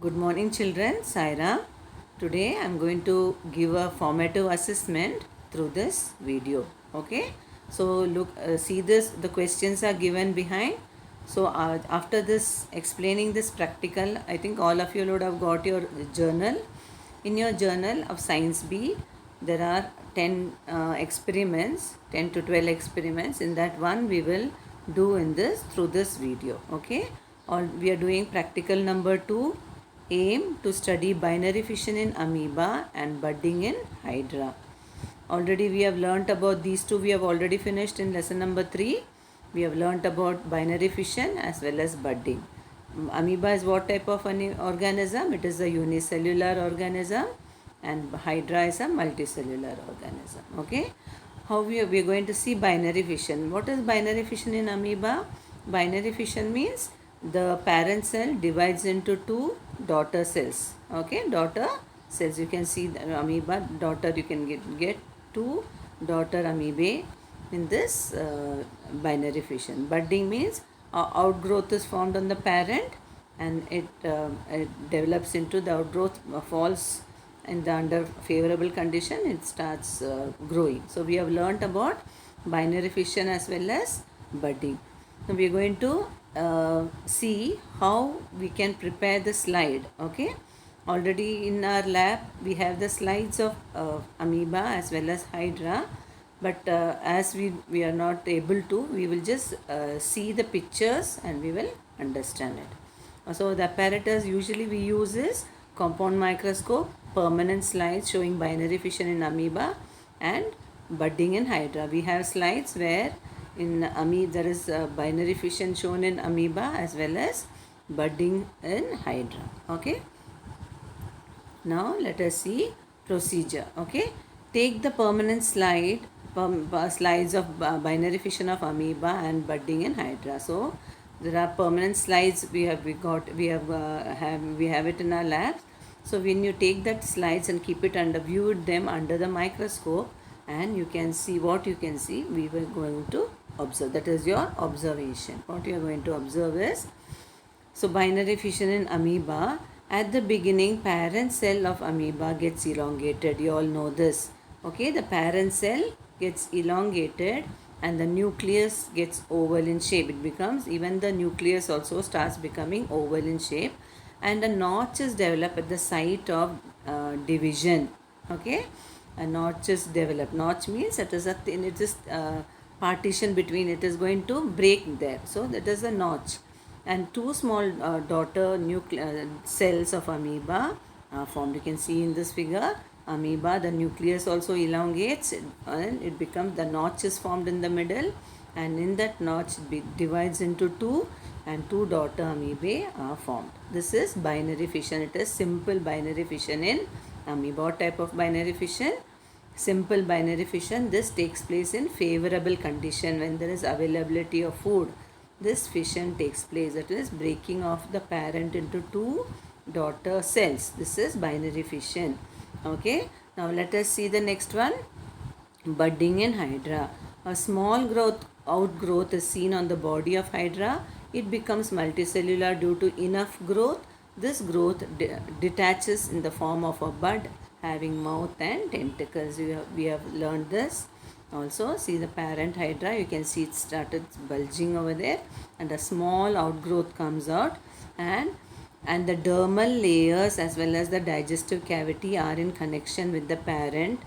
Good morning, children. Saira. Today I am going to give a formative assessment through this video. Okay. So look, see this. The questions are given behind. So after this explaining this practical, I think all of you would have got your journal. In your journal of Science B, there are 10 experiments, 10 to 12 experiments. In that one, we will do in this through this video. Okay. Or we are doing practical number 2, aim to study binary fission in amoeba and budding in hydra. Already we have learnt about these two. We have already finished in lesson number 3. We have learnt about binary fission as well as budding. Amoeba is what type of an organism? It is a unicellular organism, and hydra is a multicellular organism. Okay. How we are going to see binary fission. What is binary fission in amoeba? Binary fission means the parent cell divides into two daughter cells. Okay, daughter cells. You can see the amoeba daughter. You can get two daughter amoebae in this binary fission. Budding means outgrowth is formed on the parent, and it develops into the outgrowth, falls in the under favorable condition, it starts growing. So we have learnt about binary fission as well as budding. Now we are going to see how we can prepare the slide. Okay, already in our lab we have the slides of amoeba as well as hydra, but as we are not able to, we will just see the pictures and we will understand it. So the apparatus usually we use is compound microscope, permanent slides showing binary fission in amoeba and budding in hydra. We have slides where in amoeba there is binary fission shown in amoeba as well as budding in hydra. Okay. Now let us see procedure. Okay. Take the permanent slides of binary fission of amoeba and budding in hydra. So there are permanent slides we have it in our labs. So when you take that slides and keep it under, view them under the microscope, and you can see what you can see, we were going to observe. That is your observation. What you are going to observe is, so binary fission in amoeba, at the beginning parent cell of amoeba gets elongated. You all know this. Okay, the parent cell gets elongated and the nucleus gets oval in shape. It becomes, even the nucleus also starts becoming oval in shape, and a notch is developed at the site of division. Okay, a notch is developed. Notch means it is a thin, it is partition between, it is going to break there. So that is a notch, and two small daughter cells of amoeba are formed. You can see in this figure, amoeba, the nucleus also elongates and it becomes, the notch is formed in the middle, and in that notch it divides into two and two daughter amoebae are formed. This is binary fission. It is simple binary fission in amoeba. What type of binary fission? Simple binary fission. This takes place in favorable condition when there is availability of food. This fission takes place, that is breaking of the parent into two daughter cells. This is binary fission. Okay, now let us see the next one, budding in hydra. A small outgrowth is seen on the body of hydra. It becomes multicellular due to enough growth. This growth detaches in the form of a bud having mouth and tentacles. We have learned this. Also, see the parent hydra, you can see it started bulging over there, and a small outgrowth comes out, and the dermal layers as well as the digestive cavity are in connection with the parent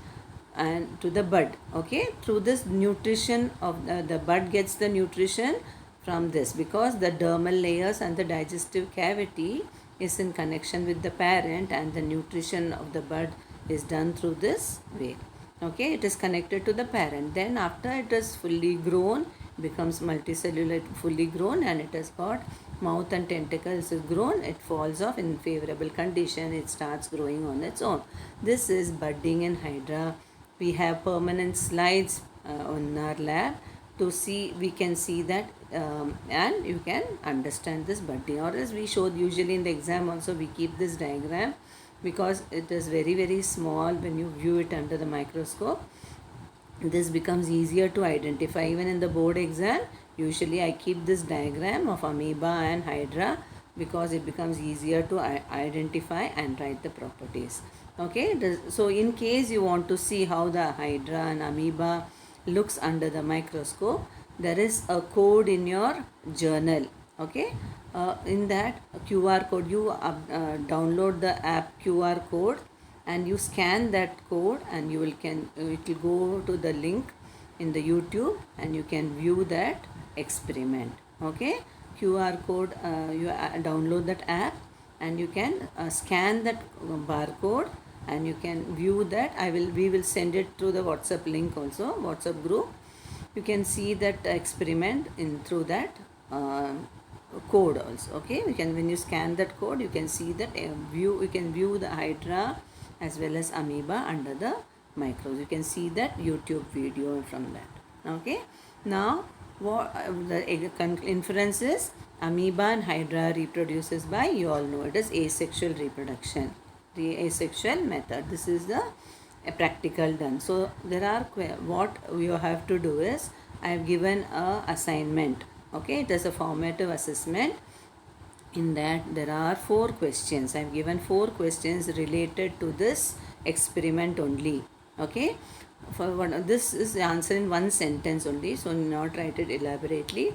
and to the bud. Okay, through this nutrition of the bud gets the nutrition from this, because the dermal layers and the digestive cavity is in connection with the parent, and the nutrition of the bud is done through this way. Okay, it is connected to the parent. Then after it is fully grown, becomes multicellular, fully grown, and it has got mouth and tentacles is grown, it falls off in favorable condition, it starts growing on its own. This is budding in hydra. We have permanent slides on our lab to see, we can see that and you can understand this budding. Or as we showed usually in the exam also, we keep this diagram because it is very very small. When you view it under the microscope, this becomes easier to identify. Even in the board exam, usually I keep this diagram of amoeba and hydra because it becomes easier to identify and write the properties. Okay, so in case you want to see how the hydra and amoeba looks under the microscope, there is a code in your journal. Okay, in that QR code, you download the app QR code and you scan that code, and you will it will go to the link in the YouTube, and you can view that experiment. Okay, QR code, you download that app, and you can scan that barcode, and you can view that. We will send it to the WhatsApp link also, WhatsApp group. You can see that experiment in through that code also. Okay, you can, when you scan that code, you can see that you can view the hydra as well as amoeba under the micros. You can see that YouTube video from that. Okay, now what the inference is, amoeba and hydra reproduces by, you all know it is asexual reproduction, the asexual method. This is the practical done. So there are what you have to do is, I have given a assignment. Okay, it is a formative assessment. In that there are 4 questions. I have given 4 questions related to this experiment only. Okay, for one, this is the answer in one sentence only, so not write it elaborately.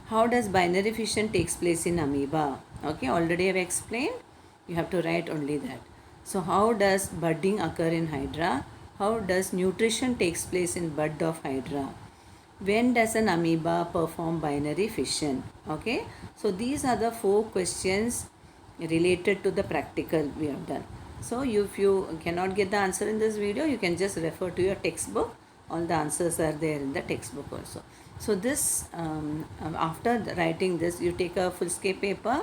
How does binary fission takes place in amoeba? Okay, already I have explained. You have to write only that. So how does budding occur in hydra? How does nutrition takes place in bud of hydra? When does an amoeba perform binary fission? Okay, so these are the 4 questions related to the practical we have done. So if you cannot get the answer in this video, you can just refer to your textbook. All the answers are there in the textbook also. So this after writing this, you take a full-scale paper,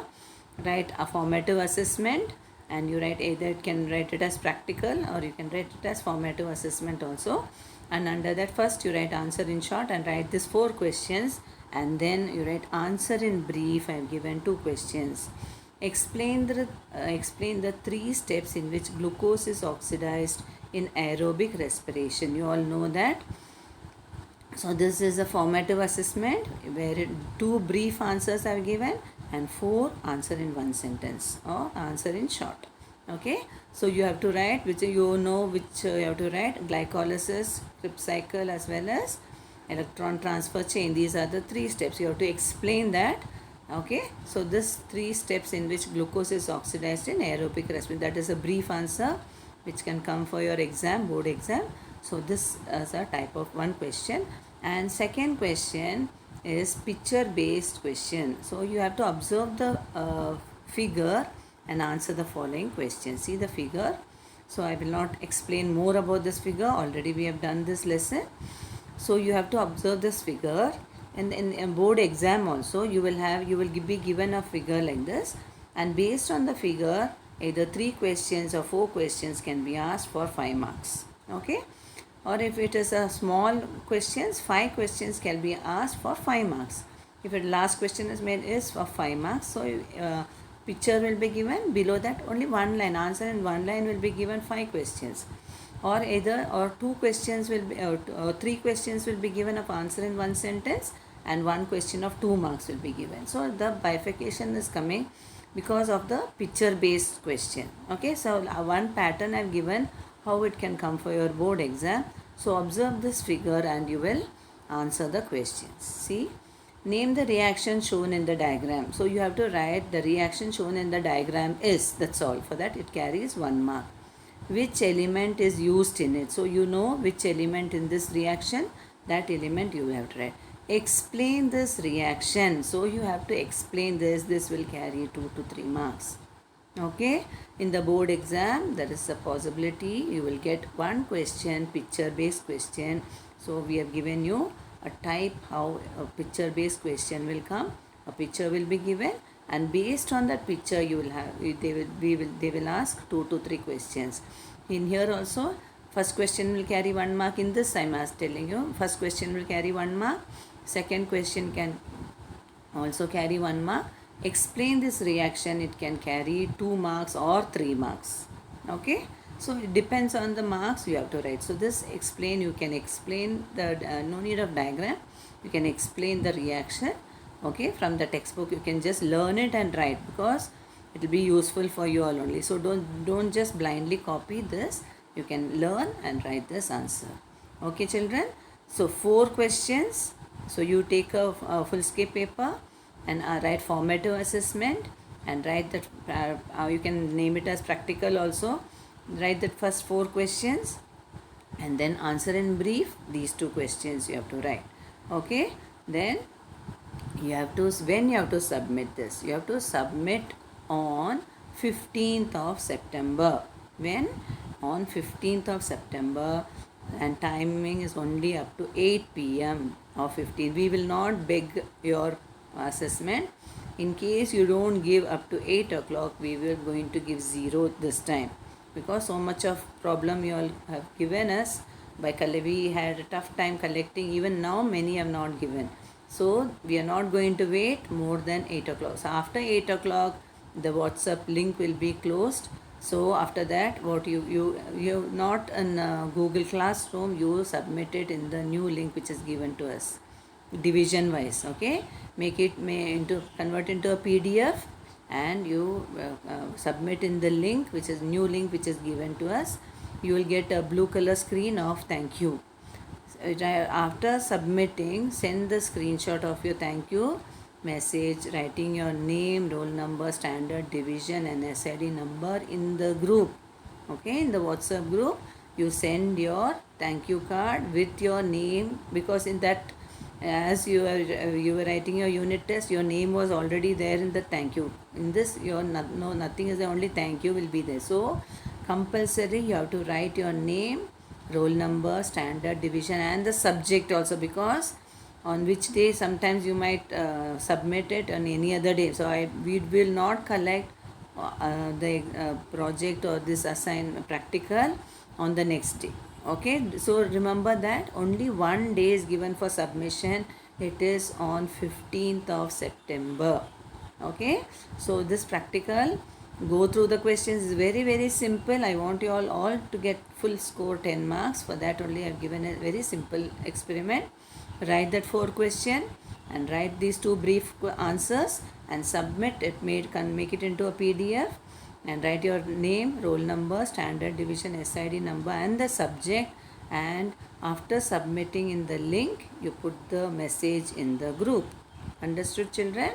write a formative assessment, and you write either it can write it as practical or you can write it as formative assessment also. And under that, first you write answer in short and write these 4 questions, and then you write answer in brief. I have given 2 questions. Explain the 3 steps in which glucose is oxidized in aerobic respiration. You all know that. So this is a formative assessment where 2 brief answers are given and 4 answer in one sentence or answer in short. Okay, so you have to write which you know which you have to write: glycolysis, Krebs cycle, as well as electron transfer chain. These are the 3 steps. You have to explain that. Okay, so this 3 steps in which glucose is oxidized in aerobic respiration. That is a brief answer which can come for your exam, board exam. So this is a type of one question. And second question is picture based question. So you have to observe the figure and answer the following questions. See the figure. So I will not explain more about this figure. Already we have done this lesson. So you have to observe this figure, and in a board exam also you will be given a figure like this, and based on the figure either 3 questions or 4 questions can be asked for 5 marks. Okay, or if it is a small questions, 5 questions can be asked for 5 marks. If the last question is made is for 5 marks, so picture will be given, below that only one line, answer in one line will be given 5 questions, or either or 2 questions will be or 3 questions will be given of answer in one sentence, and 1 question of 2 marks will be given. So the bifurcation is coming because of the picture based question. Okay, so one pattern I have given how it can come for your board exam. So observe this figure and you will answer the questions. See, name the reaction shown in the diagram. So you have to write the reaction shown in the diagram is, that's all. For that it carries 1 mark. Which element is used in it? So you know which element in this reaction, that element you have to write. Explain this reaction. So you have to explain this. This will carry 2 to 3 marks. Okay, in the board exam there is a possibility you will get 1 question, picture based question. So we have given you a type how a picture based question will come. A picture will be given, and based on that picture you will have they will ask 2 to 3 questions. In here also first question will carry 1 mark. In this I'm telling you, first question will carry 1 mark, second question can also carry 1 mark. Explain this reaction, it can carry 2 marks or 3 marks. Okay, so it depends on the marks you have to write. So this explain, you can explain the no need of diagram, you can explain the reaction Okay, from the textbook you can just learn it and write, because it will be useful for you all only. So don't just blindly copy this. You can learn and write this answer. Okay, children. So 4 questions. So you take a full scape paper and write formative assessment, and write that you can name it as practical also. Write that first 4 questions, and then answer in brief these 2 questions you have to write. Okay, then you have to, when you have to submit this, you have to submit on 15th of September. When? On 15th of September, and timing is only up to 8 p.m. or 15. We will not beg your assessment. In case you don't give up to 8 o'clock, we will going to give 0 this time, because so much of problem you all have given us. We had a tough time collecting. Even now many have not given. So we are not going to wait more than 8 o'clock. So after 8 o'clock, the WhatsApp link will be closed. So after that, what you not in Google Classroom, you submit it in the new link which is given to us, division wise. Okay, convert into a PDF, and you submit in the link, which is new link which is given to us. You will get a blue color screen of thank you. After submitting, send the screenshot of your thank you message, writing your name, roll number, standard, division and SID number in the group. Okay, in the WhatsApp group, you send your thank you card with your name, because in that, as you were writing your unit test, your name was already there in the thank you. In this, your nothing is there, only thank you will be there. So compulsory you have to write your name, roll number, standard, division and the subject also, because on which day sometimes you might submit it on any other day. So we will not collect the project or this assign practical on the next day. Okay, so remember that only one day is given for submission. It is on 15th of September. Okay, so this practical, go through the questions, is very simple. I want you all to get full score 10 marks. For that only I have given a very simple experiment. Write that 4 question and write these 2 brief answers and submit it. Make it into a PDF and write your name, roll number, standard, division, SID number and the subject, and after submitting in the link you put the message in the group. Understood, children?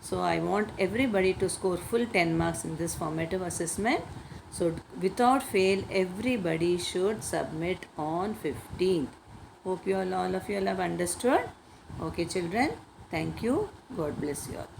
So I want everybody to score full 10 marks in this formative assessment. So without fail, everybody should submit on 15th. Hope all of you all have understood. Okay, children. Thank you. God bless you all.